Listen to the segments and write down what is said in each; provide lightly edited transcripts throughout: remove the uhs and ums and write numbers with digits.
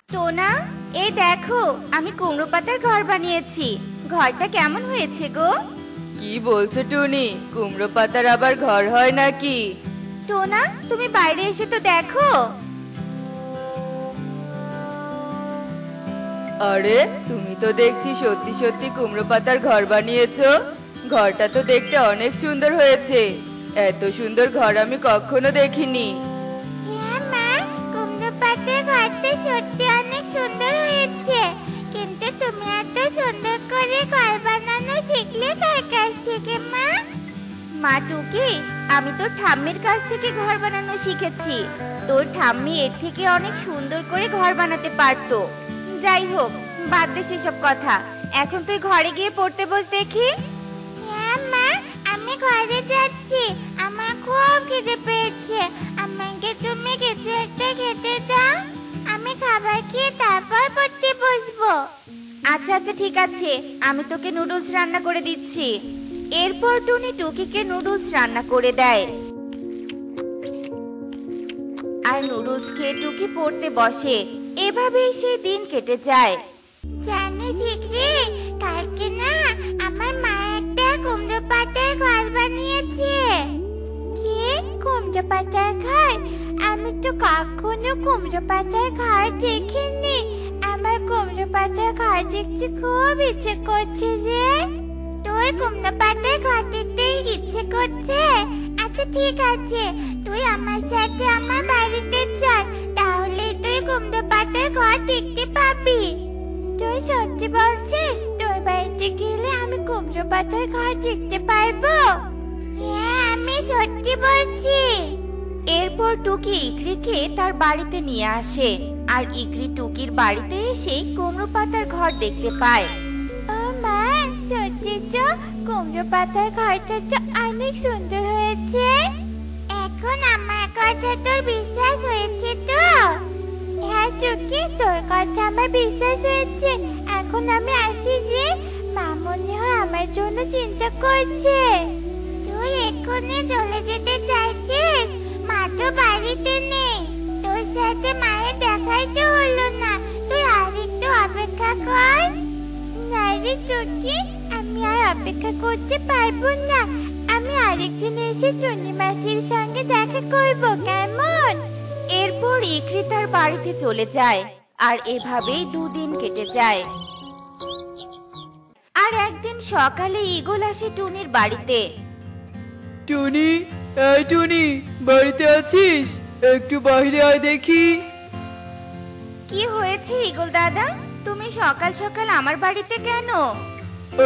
টোনা, এই দেখো আমি কুমড়ো পাতার ঘর বানিয়েছি। ঘরটা কেমন হয়েছে গো? কি বলছো টুনি? কুমড়ো পাতার আবার ঘর হয় নাকি? টোনা, তুমি বাইরে এসে তো দেখো। আরে তুমি তো দেখছি সত্যি সত্যি কুমড়ো পাতার ঘর বানিয়েছো। ঘরটা তো দেখতে অনেক সুন্দর হয়েছে। এত সুন্দর ঘর আমি কখনো দেখিনি। হ্যাঁ মা, কুমড়ো পাতার ঘরটা সত্যি অনেক সুন্দর হয়েছে। কিন্তু তুমি এত সুন্দর করে ঘর বানানো শিখলে কার কাছ থেকে মা? মা টুকি, আমি তোর ঠাম্মির কাছ থেকে ঘর বানানো শিখেছি। তোর ঠাম্মি এর থেকে অনেক সুন্দর করে ঘর বানাতে পারতো। যাই হোক, বাদ দে সেসব কথা। এখন তুই ঘরে গিয়ে পড়তে বস দেখি। হ্যাঁ মা, আমি ঘরে যাচ্ছি। আমার খুব খিদে পেয়েছে। আমাকে তুমি কিছু একটা খেতে দাও। আমি খাবার খেয়ে তারপর পড়তে বসবো। আচ্ছা আচ্ছা, ঠিক আছে, আমি তোকে নুডলস রান্না করে দিচ্ছি। এরপর টুনি টুকিকে নুডলস রান্না করে দেয়। আর নুডলস খেয়ে টুকি পড়তে বসে। এভাবেই সেই দিন কেটে যায়। জানিস রে, কালকে না আমার মা একটা কুমড়ো পাতার ঘর বানিয়েছে। কি কুমড়ো পাতার ঘর? আমি তো কখনো কুমড়ো পাতার ঘর দেখিনি। আমার কুমড়ো পাতার ঘর দেখতে খুব ইচ্ছে করছে রে। তোর কুমড়ো পাতার ঘর দেখতে ইচ্ছে করছে? আচ্ছা ঠিক আছে, তুই আমার সাথে আমার বাড়িতে চল, তাহলে তুই কুমড়ো পাতার ঘর দেখতে পাবি। তুই সত্যি বলছিস? তোর বাড়িতে গেলে আমি কুমড়ো পাতার ঘর দেখতে পারবো? হ্যাঁ, আমি সত্যি বলছি। এরপর টুকি ইকরিকে তার বাড়িতে নিয়ে আসে। আর ইকরি টুকির বাড়িতে এসে কুমড়ো পাতার ঘর দেখতে পায়। ও মা, সত্যি তো কুমড়ো পাতার ঘরটা তো অনেক সুন্দর হয়েছে। এখন আমার কথা তোর বিশ্বাস হয়েছে তো? হ্যাঁ টুকি, তোর কথা আমার বিশ্বাস হয়েছে। এখন আমি আসি যে, মা মনে হয় আমার জন্য চিন্তা করছে। তুই এক্ষুনি চলে যেতে চাইছিস? মা তো বাড়িতে নেই। তোর সাথে মায়ের দেখাই তো হলো না। তুই আরেকটু অপেক্ষা কর। না রে টুকি, আমি আর অপেক্ষা করতে পারবো না। আমি আরেকদিন এসে টুনি মাসির সঙ্গে দেখা করবো, কেমন? এরপর ইকরি তার বাড়িতে চলে যায়। আর এভাবেই দুদিন কেটে যায়। আর একদিন সকালে ঈগল আসে টুনির বাড়িতে। টুনি, এই টুনি, বাড়িতে আছিস? একটু বাইরে আয় দেখি। কি হয়েছে ঈগল দাদা? তুমি সকাল সকাল আমার বাড়িতে কেন?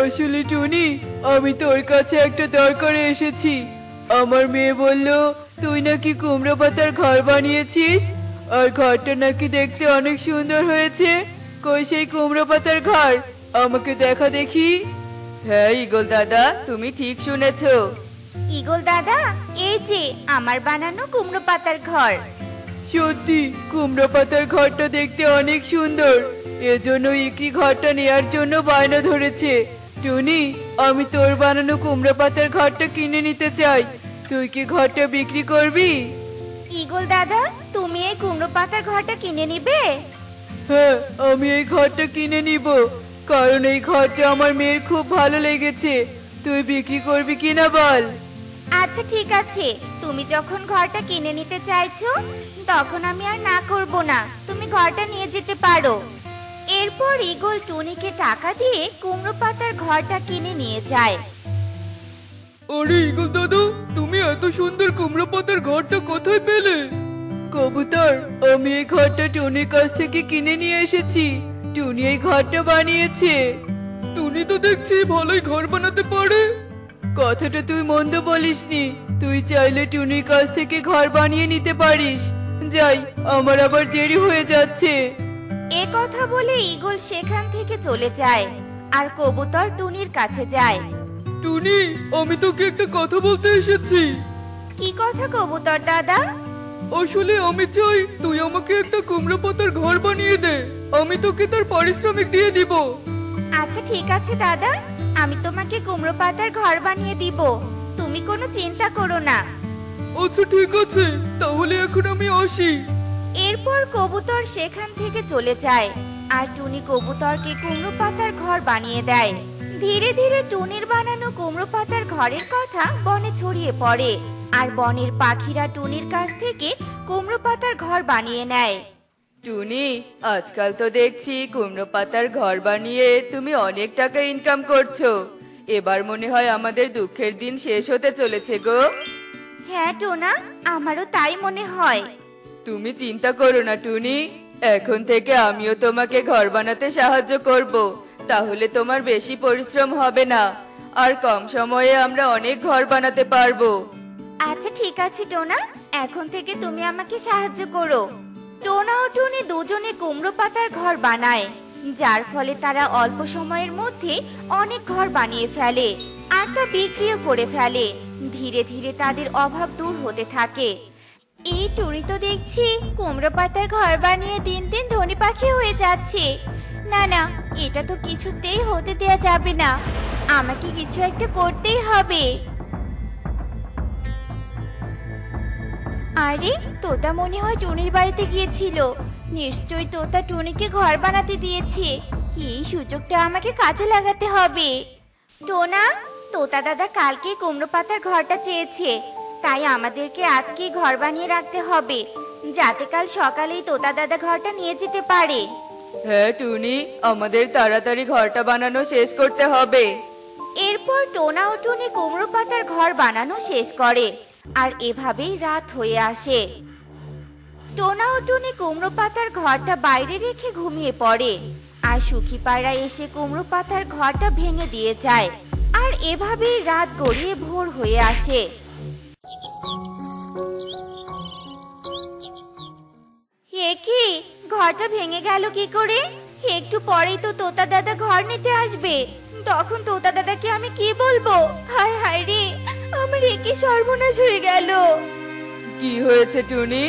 আসলে টুনি, আমি তোর কাছে একটা দরকারে এসেছি। আমার মেয়ে বলল তুই নাকি কুমড়ো পাতার ঘর বানিয়েছিস, আর ঘরটা নাকি দেখতে অনেক সুন্দর হয়েছে। কই সেই কুমড়ো পাতার ঘর? আমাকে দেখা দেখি। হ্যাঁ ঈগল দাদা, তুমি ঠিক শুনেছো। ঈগল দাদা, এই যে আমার বানানো কুমড়ো পাতার ঘর। সত্যি কুমড়ো পাতার ঘরটা দেখতে অনেক সুন্দর। এজন্য ইকরি ঘরটা নেয়ার জন্য বায়না ধরেছে। টুনি, আমি তোর বানানো কুমড়ো পাতার ঘরটা কিনে নিতে চাই। তুই কি ঘরটা বিক্রি করবি? ঈগল দাদা, তুমি এই কুমড়ো পাতার ঘরটা কিনে নিবে? হ্যাঁ, আমি এই ঘরটা কিনে নিব, কারণ এই ঘরটা আমার মেয়ের খুব ভালো লেগেছে। তুই বিক্রি করবি কিনা বল। আচ্ছা ঠিক আছে, তুমি যখন ঘরটা কিনে নিতে চাইছো, তখন আমি আর না করব না। তুমি ঘরটা নিয়ে যেতে পারো। এরপর ঈগল টুনিকে টাকা দিয়ে কুমড়ো পাতার ঘরটা কিনে নিয়ে যায়। আরে ঈগল দাদু, তুমি এত সুন্দর কুমড়ো পাতার ঘরটা কোথায় পেলে? কবুতর, আমি এই ঘরটা টুনির কাছ থেকে কিনে নিয়ে এসেছি। টুনি এই ঘরটা বানিয়েছে। টুনি তো দেখছি ভালোই ঘর বানাতে পারে। কথাটা তুই মন্দ বলিসনি। তুই চাইলে টুনির কাছ থেকে ঘর বানিয়ে নিতে পারিস। যাই, আমার আবার দেরি হয়ে যাচ্ছে। এ কথা বলে ঈগল সেখান থেকে চলে যায়। আর কবুতর টুনির কাছে যায়। টুনি, আমি তোকে একটা কথা বলতে এসেছি। কি কথা কবুতর দাদা? আসলে আমি চাই তুই আমাকে একটা কুমড়ো পাতার ঘর বানিয়ে দে। আমি তোকে তার পারিশ্রমিক দিয়ে দিব। আচ্ছা ঠিক আছে দাদা, আমি তোমাকে কুমড়ো পাতার ঘর বানিয়ে দিব। তুমি কোনো চিন্তা করো না। আচ্ছা ঠিক আছে, তাহলে এখন আমি আসি। এরপর কবুতর সেখান থেকে চলে যায় আর টুনি কবুতরকে কুমড়ো পাতার ঘর বানিয়ে দেয়। ধীরে ধীরে টুনির বানানো কুমড়ো পাতার ঘরের কথা বনে ছড়িয়ে পড়ে আর বনের পাখিরা টুনির কাছ থেকে কুমড়ো পাতার ঘর বানিয়ে নেয়। টুনি, আজকাল তো দেখছি কুমড়ো পাতার ঘর বানিয়ে তুমি অনেক টাকা ইনকাম করছো। এবার মনে হয় আমাদের দুঃখের দিন শেষ হতে চলেছে গো। হ্যাঁ টোনা, আমারও তাই মনে হয়। তুমি চিন্তা করো না টুনি, এখন থেকে আমিও তোমাকে ঘর বানাতে সাহায্য করব। তাহলে তোমার বেশি পরিশ্রম হবে না আর কম সময়ে আমরা অনেক ঘর বানাতে পারবো। আচ্ছা ঠিক আছে টোনা, এখন থেকে তুমি আমাকে সাহায্য করো। টোনা ও টুনি দুজনে কুমড়ো পাতার ঘর বানায়, যার ফলে তারা অল্প সময়ের মধ্যে অনেক ঘর বানিয়ে ফেলে আর তা বিক্রিও করে ফেলে। ধীরে ধীরে তাদের অভাব দূর হতে থাকে। এই টুনি তো দেখছি কুমড়ো পাতার ঘর বানিয়ে দিন দিন ধনী পাখি হয়ে যাচ্ছে। না না, এটা তো কিছুতেই হতে দেয়া যাবে না, আমাকে কিছু একটা করতেই হবে। আরে তোতা মনে হয় টুনির বাড়িতে গিয়েছিল, নিশ্চয়ই তোতা টুনিকে ঘর বানাতে দিয়েছে। এই সুযোগটা আমাকে কাজে লাগাতে হবে। টোনা, তোতা দাদা কালকে কুমড়ো পাতার ঘরটা চেয়েছে, তাই আমাদেরকে আজকেই ঘর বানিয়ে রাখতে হবে, যাতে কাল সকালেই তোতা দাদা ঘরটা নিয়ে যেতে পারে। হ্যাঁ টুনি, আমাদের তাড়াতাড়ি ঘরটা বানানো শেষ করতে হবে। এরপর টোনা ও টুনি কুমড়ো পাতার ঘর বানানো শেষ করে আর এভাবেই রাত হয়ে আসে। টোনা ও টুনি কুমড়ো পাতার ঘরটা বাইরে রেখে ঘুমিয়ে পড়ে আর সুখী পায়রা এসে কুমড়ো পাতার ঘরটা ভেঙে দিয়ে যায় আর এভাবেই রাত গড়িয়ে ভোর হয়ে আসে। হে কি, ঘরটা ভেঙে গেল কি করে? একটু পরেই তো তোতা দাদা ঘর নিতে আসবে, তখন তোতা দাদাকে আমি কি বলবো? হায় হায় রে, আমার একে সর্বনাশ হয়ে গেল। কি হয়েছে টুনি,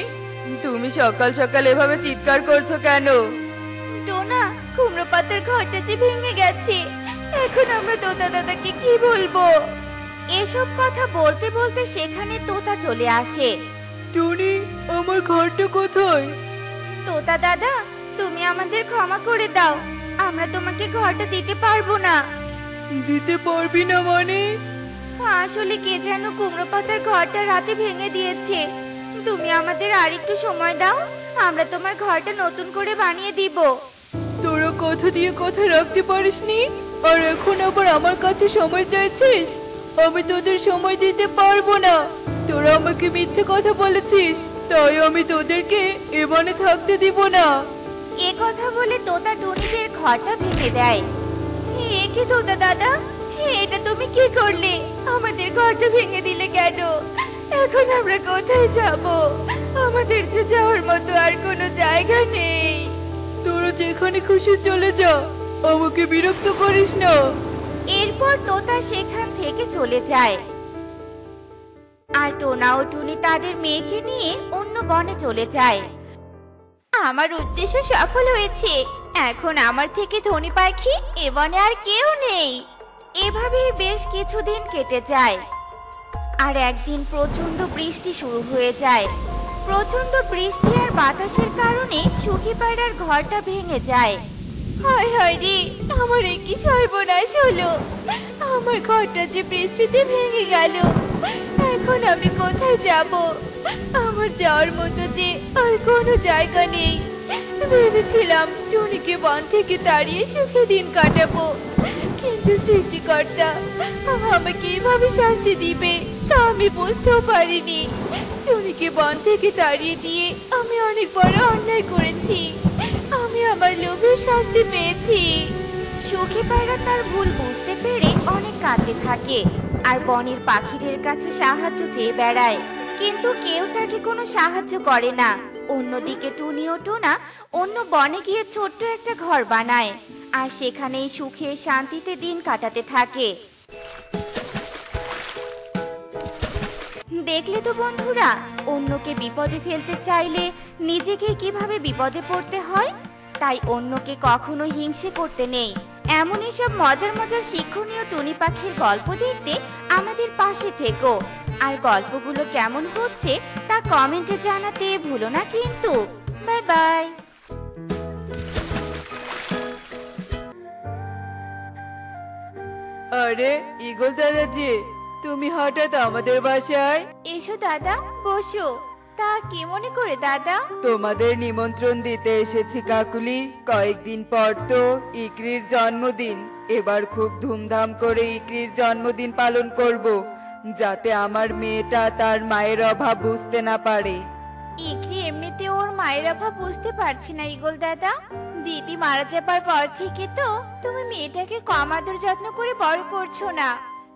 তুমি সকাল সকাল এভাবে চিৎকার করছো কেন? টোনা, কুমড়ো পাতার ঘরটা যে ভেঙে গেছে, এখন আমরা তোতা দাদাকে কি বলবো? এসব কথা বলতে বলতে সেখানে তোতা চলে আসে। টুনি, আমার ঘরটা কোথায়? তোতা দাদা, তুমি আমাদের ক্ষমা করে দাও, আমরা তোমাকে ঘরটা দিতে পারবো না। দিতে পারবি না মানে? আসলে কে যেন কুমড়ো পাতার ঘরটা রাতে ভেঙে দিয়েছে, তুমি আমাদের আর একটু সময় দাও, আমরা তোমার ঘরটা নতুন করে বানিয়ে দিব। তোরা কথা দিয়ে কথা রাখতে পারিসনি, আর এখন আবার আমার কাছে সময় চাইছিস? আমি তোদের সময় দিতে পারবো না। তোরা আমাকে মিথ্যে কথা বলেছিস, তাই আমি তোদেরকে এ বনে থাকতে দিব না। এ কথা বলে তোতা টুনিদের ঘরটা ভেঙে দেয়। এ কি তোতা দাদা, এটা তুমি কি করলে? আমাদের ঘরটা ভেঙে দিলে কেন? এখন আমরা কোথায় যাব? আমাদের যে যাওয়ার মতো আর কোনো জায়গা নেই। তোরা যেখানে খুশি চলে যা, আমাকে বিরক্ত করিস না। এরপর তোতা সেখান থেকে চলে যায় আর টোনা ও টুনি তাদের মেয়েকে নিয়ে অন্য বনে চলে যায়। আমার উদ্দেশ্য সফল হয়েছে, এখন আমার থেকে ধনী পাখি এ বনে আর কেউ নেই। এভাবেই বেশ কিছুদিন কেটে যায় আর একদিন প্রচন্ড বৃষ্টি শুরু হয়ে যায়। প্রচন্ড বৃষ্টি আর বাতাসের কারণে সুখী পায়রার ঘরটা ভেঙে যায়। হায় হায় রে, আমার কি সর্বনাশ হলো, আমার ঘরটা যে বৃষ্টিতে ভেঙে গেল, এখন আমি কোথায় যাব? আমার যাওয়ার মতো যে আর কোনো জায়গা নেই। ভেবেছিলাম টুনিকে বন থেকে তাড়িয়ে সুখে দিন কাটাবো, কিন্তু সৃষ্টিকর্তা আমাকে এভাবে শাস্তি দিবে তা আমি বুঝতেও পারিনি। টুনিকে বন থেকে তাড়িয়ে দিয়ে আমি অনেক বড় অন্যায় করেছি, আমি আমার লোভের শাস্তি পেয়েছি। সুখী পায়রা তার ভুল বুঝতে পেরে অনেক কাঁদতে থাকে আর বনের পাখিদের কাছে সাহায্য চেয়ে বেড়ায়, কিন্তু কেউ তাকে কোনো সাহায্য করে না। অন্যদিকে টুনি ও টোনা অন্য বনে গিয়ে ছোট্ট একটা ঘর বানায় আর সেখানেই সুখে শান্তিতে দিন কাটাতে থাকে। দেখলে তো বন্ধুরা, অন্যকে বিপদে ফেলতে চাইলে নিজেকে কিভাবে বিপদে পড়তে হয়। তাই অন্যকে কখনো হিংসে করতে নেই। এমনই সব মজার মজার শিক্ষণীয় টুনি পাখির গল্প দেখতে আমাদের পাশে থেকো। আর গল্পগুলো কেমন হচ্ছে তা কমেন্টে জানাতে ভুলো না কিন্তু। Bye bye. আরে ঈগল দাদা যে, তুমি হঠাৎ আমাদের বাসায়? এসো দাদা, বসো। তা কি মনে করে দাদা? তোমাদের নিমন্ত্রণ দিতে এসেছি কাকুলি। কয়েকদিন পর তো ইকরির জন্মদিন। এবার খুব ধুমধাম করে ইকরির জন্মদিন পালন করব, যাতে আমার মেয়েটা তার মায়ের অভাব বুঝতে না পারে। ইকরি এমনিতে ওর মায়ের অভাব বুঝতে পারছি না ঈগল দাদা। দিদি মারা যাবার পর থেকে তো তুমি মেয়েটাকে কম আদর যত্ন করে বড় করছো না।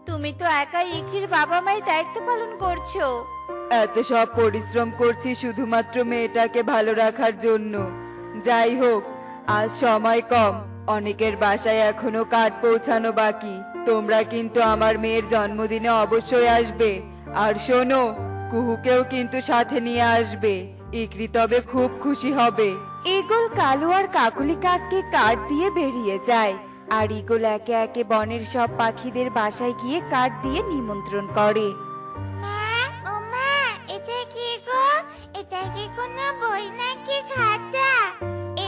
তুমি তো একাই ইকরির বাবা মায়ের দায়িত্ব পালন করছো। এত সব পরিশ্রম করছি শুধুমাত্র মেয়েটাকে ভালো রাখার জন্য। যাই হোক, আজ সময় কম, অনেকের বাসায় এখনো কাঠ পৌঁছানো বাকি। তোমরা কিন্তু আমার মেয়ের জন্মদিনে অবশ্যই আসবে। আর শোনো, কুহুকেও কিন্তু সাথে নিয়ে আসবে। ইকরি তবে খুব খুশি হবে। ঈগল কালু আর কাকুলি কাককে কাঠ দিয়ে বেরিয়ে যায়। আর ঈগল একে একে বনের সব পাখিদের বাসায় গিয়ে কাঠ দিয়ে নিমন্ত্রণ করে। মা, ও মা, এটা কি গো? এটা কি কোনো বই নাকি খাতা?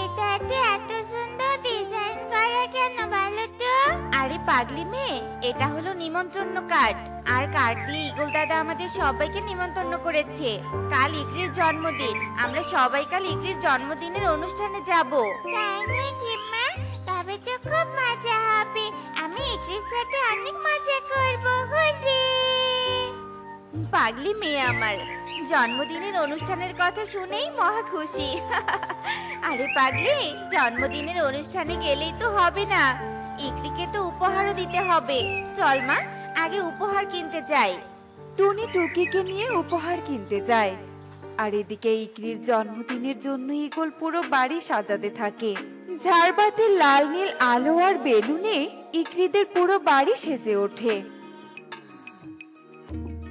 এটাতে এত সুন্দর ডিজাইন করা কেন বলো তো? আরে পাগলি মেয়ে, এটা হলো নিমন্ত্রণ কার্ড। আর কার্ড দিয়ে ঈগল দাদা আমাদের সবাইকে নিমন্ত্রণ করেছে। কাল ইকরির জন্মদিন, আমরা সবাই কাল ইকরির জন্মদিনের অনুষ্ঠানে যাব। তাই নাকি মা? তবে তো খুব মজা হবে। আমি ইকরির সাথে অনেক মজা করব। হুররে! পাগলি মেয়ে আমার, জন্মদিনের অনুষ্ঠানের কথা শুনেই মহা খুশি। আরে পাগলি, জন্মদিনের অনুষ্ঠানে গেলেই তো হবে না, ইকরিকে তো উপহারও দিতে হবে। চল মা, আগে উপহার কিনতে যাই। টুনি টুকিকে নিয়ে উপহার কিনতে যায়। আর এদিকে ইকরির জন্মদিনের জন্য ঈগল পুরো বাড়ি সাজাতে থাকে। ঝাড়বাতির লাল নীল আলো আর বেলুনে ইকরিদের পুরো বাড়ি সেজে ওঠে।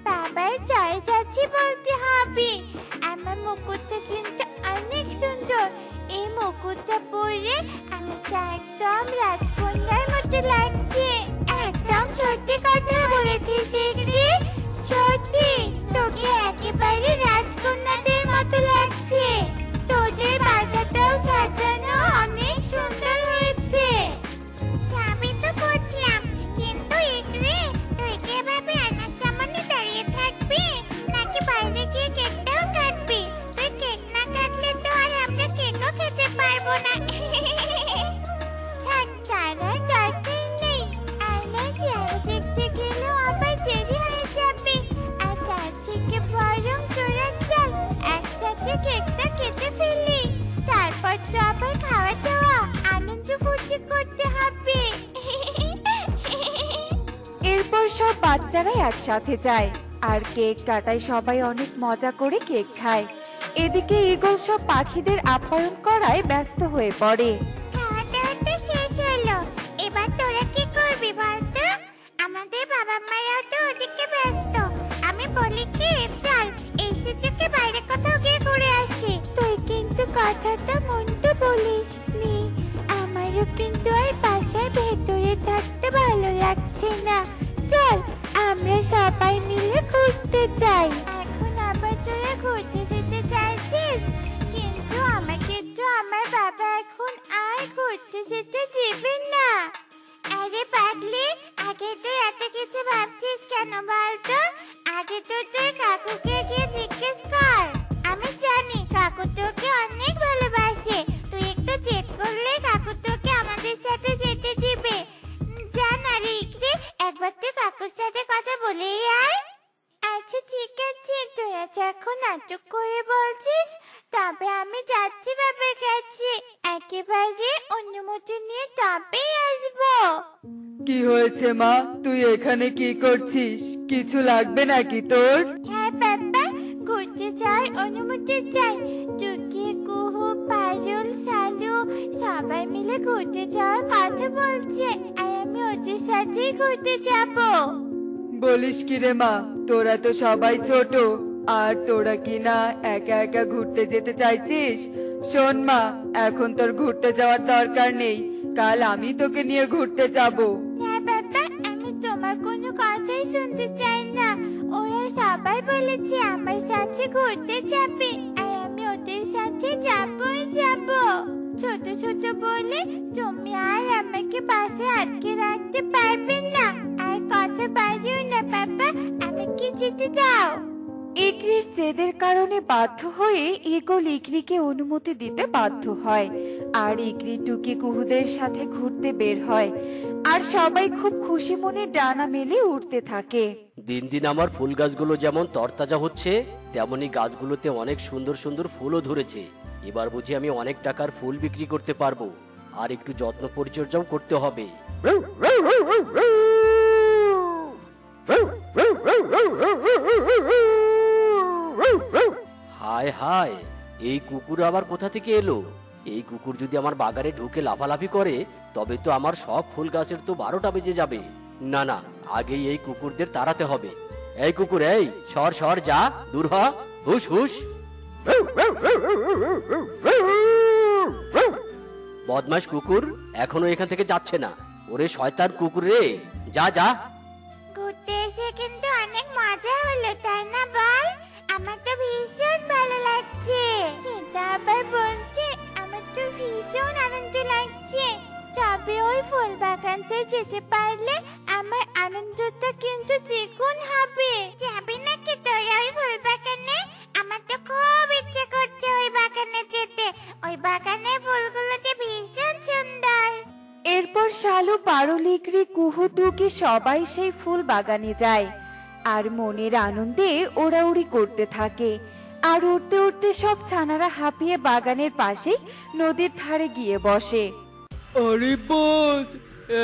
বাবার চাই যাচ্ছি বলতে হবে। আমার মুকুটটা কিন্তু অনেক সুন্দর। এই মুকুটটা পরে আমি তো একদম রাজকন্যার মতো লাগছে। একদম সত্যি কথা বলেছিস ইকরি। সত্যি, তোকে একেবারে রাজকন্যাদের মতো লাগছে। তোদের বাসাটাও সাজানো অনেক সুন্দর হয়েছে। সবই তো বুঝলাম, কিন্তু ইকরি, তুই কি এভাবে আমার সামনে দাঁড়িয়ে থাকবি নাকি বাইরে গিয়ে কেকটাও কাটবি? তুই কেক না কাটলে তো আর আমরা কেকও খেতে পারবো না। থাক, তারার দরকার নেই। আয়নায় চেহারা দেখতে গেলেও আবার দেরি হয়ে যাবে। আর তার থেকে বরং তোরা চল একসাথে কেকটা কেটে ফেলি। তারপর তো আবার খাওয়া দাওয়া আনন্দ ফুর্তি করতে হবে। এরপর সব বাচ্চারা একসাথে যায় আর কেক কাটায়। সবাই অনেক মজা করে কেক খায়। এদিকে ঈগল সব পাখিদের আপ্যায়ন করায় ব্যস্ত হয়ে পড়ে। খাওয়া দাওয়া তো শেষ হলো, এবার তোরা কি করবি বলতো? আমাদের বাবা মারাও তো ওদিকে ব্যস্ত। আমি বলি কি, চল এই সুযোগে বাইরে কোথাও গিয়ে ঘুরে আসি। তুই কিন্তু কথাটা মন্দ বলিস নি। আমারও কিন্তু আর বাসার ভেতরে থাকতে ভালো লাগছে না। চল আমরা সবাই মিলে ঘুরতে যাই। এখন আবার তোরা ঘুরতে যেতে চাইছিস? কিন্তু আমাকে তো আমার বাবা এখন আর ঘুরতে যেতে দিবেন না। আরে পাগলি, আগে তুই এত কিছু ভাবছিস কেন বলতো? আগে তো তুই কাকুকে গিয়ে জিজ্ঞেস কর। আমি জানি কাকু তোকে অনেক ভালোবাসে। তুই একটু জেদ করলে কাকু তোকে আমাদের সাথে যেতে দিবে। জান আরে ইকরি, একবার তুই কাকুর সাথে কথা বলেই আয়। আচ্ছা ঠিক আছে, তোরা যখন নাটক করে বলছিস, তবে আমি যাচ্ছি বাবার কাছে। একেবারে অনুমতি নিয়ে তবেই আসবো। কি হয়েছে মা, তুই এখানে কি করছিস? কিছু লাগবে নাকি তোর? হ্যাঁ বাবা, ঘুরতে যাওয়ার অনুমতি চাই। টুকি, কুহু, পারুল, সালু সবাই মিলে ঘুরতে যাওয়ার কথা বলছে। আর আমি ওদের সাথেই ঘুরতে যাবো। বলিস কি রে মা, তোরা তো সবাই ছোট, আর তোরা কি না একা একা ঘুরতে যেতে চাইছিস? শোন মা, এখন তোর ঘুরতে যাওয়ার দরকার নেই। কাল আমি তোকে নিয়ে ঘুরতে যাব। হ্যাঁ বাবা, আমি তোমার কোনো কথাই শুনতে চাই না। ওরা সবাই বলেছে আমার সাথে ঘুরতে যাবে, আর আমি ওদের সাথে যাব। যাবই যাব। ছোট ছোট বলে তুমি আর আমাকে বাসে আটকে রাখতে পারবে না। আর কথা বাড়িও না বাবা, আমাকে যেতে দাও। ইকরির জেদের কারণে বাধ্য হয়ে ঈগল ইকরিকে অনুমতি দিতে বাধ্য হয়। আর ইকরি টুকি কুহুদের সাথে ঘুরতে বের হয়। আর সবাই খুব খুশি মনে ডানা মেলে উঠতে থাকে। দিন দিন আমার ফুল গাছগুলো যেমন তরতাজা হচ্ছে, তেমনি গাছগুলোতে অনেক সুন্দর সুন্দর ফুলও ধরেছে। এবার বুঝি আমি অনেক টাকার ফুল বিক্রি করতে পারবো। আর একটু যত্ন পরিচর্যাও করতে হবে। হায় হায়, এই কুকুর আবার কোথা থেকে এলো? এই কুকুর যদি আমার বাগানে ঢুকে লাফালাফি করে, তবে তো আমার সব ফুল গাছের তো 12টা বেজে যাবে। না না, আগেই এই কুকুরদের তাড়াতে হবে। এই কুকুর, এই সর সর, যা দূর হ, হুশ হুশ। বদমাশ কুকুর এখনো এখান থেকে যাচ্ছে না। ওরে শয়তান কুকুর রে, যা যা। ঘুরতে এসে কিন্তু অনেক মজা হলো, তাই না বল? আমার তো ভীষণ ভালো লাগছে। সেটা আবার বলছে, আমার তো ভীষণ আনন্দ লাগছে। তবে ওই ফুল বাগানতে যেতে পারলে আমার আনন্দটা কিন্তু দ্বিগুণ হবে। যাবি নাকি তোরা ওই ফুল বাগানে? আমার তো খুব ইচ্ছে করছে ওই বাগানে যেতে। ওই বাগানের ফুলগুলো যে ভীষণ সুন্দর। এরপর শালু, পারুল, ইকরি, কুহু, টুকি সবাই সেই ফুল বাগানে যায়। আর মনের আনন্দে ওড়াউড়ি করতে থাকে। আর উঠতে উঠতে সব ছানারা হাঁপিয়ে বাগানের পাশেই নদীর ধারে গিয়ে বসে। আরে বস,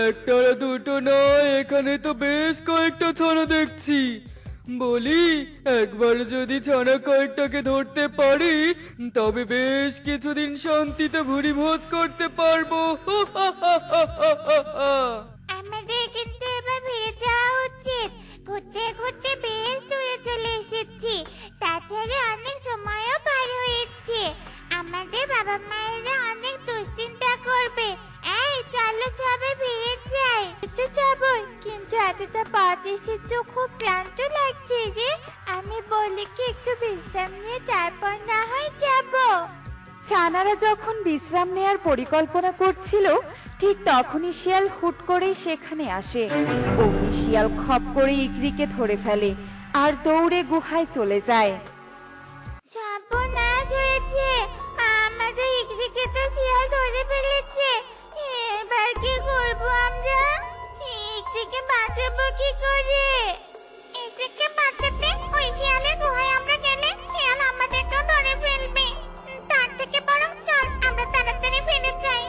একটা না দুটো নয়, এখানে তো বেশ কয়েকটা ছানা দেখছি। বলি, একবার যদি ছানা কয়েকটাকে ধরতে পারি, তবে বেশ কিছুদিন শান্তিতে ভুরি ভোজ করতে পারবো। আমাদের কিন্তু এবার ফিরে যাওয়া উচিত। ঘুরতে ঘুরতে বেশ দূরে চলে এসেছি। তাছাড়া অনেক সময়ও পার হয়েছে। আমাদের বাবা মায়েরা অনেক দুশ্চিন্তা করবে। এই চলো সবাই ফিরে যাই। একটু যাবো, কিন্তু এতটা পথ এসে তো খুব ক্লান্ত লাগছে রে। আমি বলি কি একটু বিশ্রাম নিয়ে তারপর না হয় যাবো। ছানারা যখন বিশ্রাম নেয়ার পরিকল্পনা করছিল, ঠিক তখনই শিয়াল হুট করেই সেখানে আসে। অমনি শিয়াল খপ করে ইকরিকে ধরে ফেলে আর দৌড়ে গুহায় চলে যায়। সর্বনাশ হয়েছে, আমাদের ইকরিকে তো শিয়াল ধরে ফেলেছে। এবার কি করবো আমরা? ইকরিকে বাঁচাবো কি করে? ইকরিকে বাঁচাতে ওই শিয়ালের গুহায় আমরা গেলে শিয়াল আমাদেরকেও ধরে ফেলবে। তার থেকে বরং চল আমরা তাড়াতাড়ি ফিরে যাই।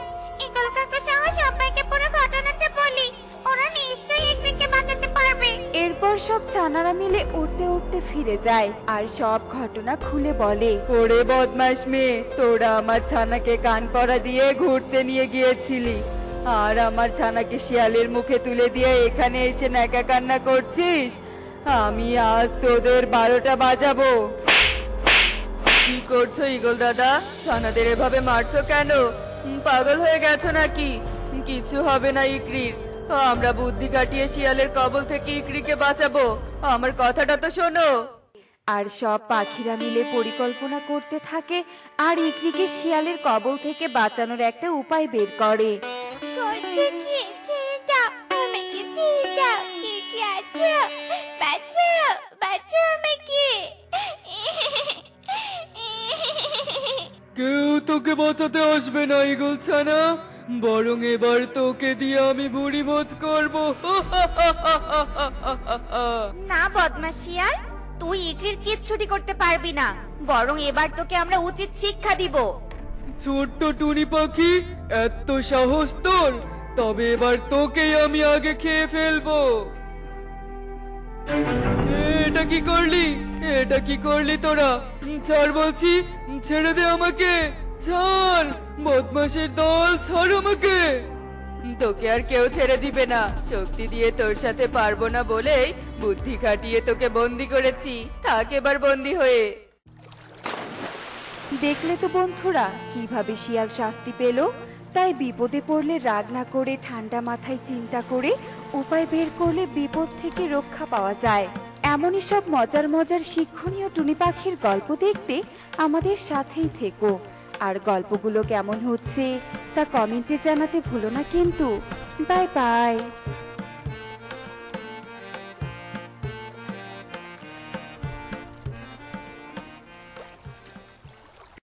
ইগল কাকু সহ সবাইকে পুরো ঘটনাটা বলি, ওরা নিশ্চয়ই ইকরিকে বাঁচাতে পারবে। এরপর সব ছানারা মিলে উঠতে উঠতে ফিরে যায় আর সব ঘটনা খুলে বলে। ওরে বদমাশ মেয়ে, তোরা আমার ছানাকে কান পরা দিয়ে ঘুরতে নিয়ে গিয়েছিলি, আর আমার ছানাকে শিয়ালের মুখে তুলে দিয়ে এখানে এসে ন্যাকা কান্না করছিস। আমি আজ তোদের 12টা বাজাবো। কি করছো ইগল দাদা? ছানাদের এভাবে মারছো কেন? পাগল হয়ে গেছো নাকি? কিছু হবে না ইকরির, আমরা বুদ্ধি কাটিয়ে শিয়ালের কবল থেকে ইকরিকে বাঁচাবো। আমার কথাটা তো শোনো। আর সব পাখিরা মিলে পরিকল্পনা করতে থাকে আর ইকরিকে শিয়ালের কবল থেকে বাঁচানোর একটা উপায় বের করে। করছে কি? ছেড়ে দাও, আমাকে ছেড়ে দাও। কে কে আছো? বাঁচাও, বাঁচাও আমাকে। কেউ তোকে বাঁচাতে আসবে না ইগল ছানা, বরং এবার তোকে দিয়ে আমি ভুরি ভোজ করবো। না বদমাশ শিয়াল, তুই ইকরির কিচ্ছুটি করতে পারবি না। বরং এবার তোকে আমরা উচিত শিক্ষা দিব। ছোট্ট টুনি পাখি, এত সাহস তোর? তবে এবার তোকেই আমি আগে খেয়ে ফেলবো। এটা কি করলি? এটা কি করলি তোরা? ছাড় বলছি, ছেড়ে দে আমাকে, ছাড়। বদমাশের দল, ছাড় আমাকে। তোকে আর কেউ ছেড়ে দিবে না। শক্তি দিয়ে তোর সাথে পারবো না বলেই বুদ্ধি খাটিয়ে তোকে বন্দি করেছি। থাক এবার বন্দি হয়ে। দেখলে তো বন্ধুরা কিভাবে শিয়াল শাস্তি পেল। তাই বিপদে পড়লে রাগ না করে ঠান্ডা মাথায় চিন্তা করে উপায় বের করলে বিপদ থেকে রক্ষা পাওয়া যায়। এমনই সব মজার মজার শিক্ষণীয় টুনি পাখির গল্প দেখতে আমাদের সাথেই থেকো। আর গল্পগুলো কেমন হচ্ছে তা কমেন্টে জানাতে ভুলো না কিন্তু। Bye bye.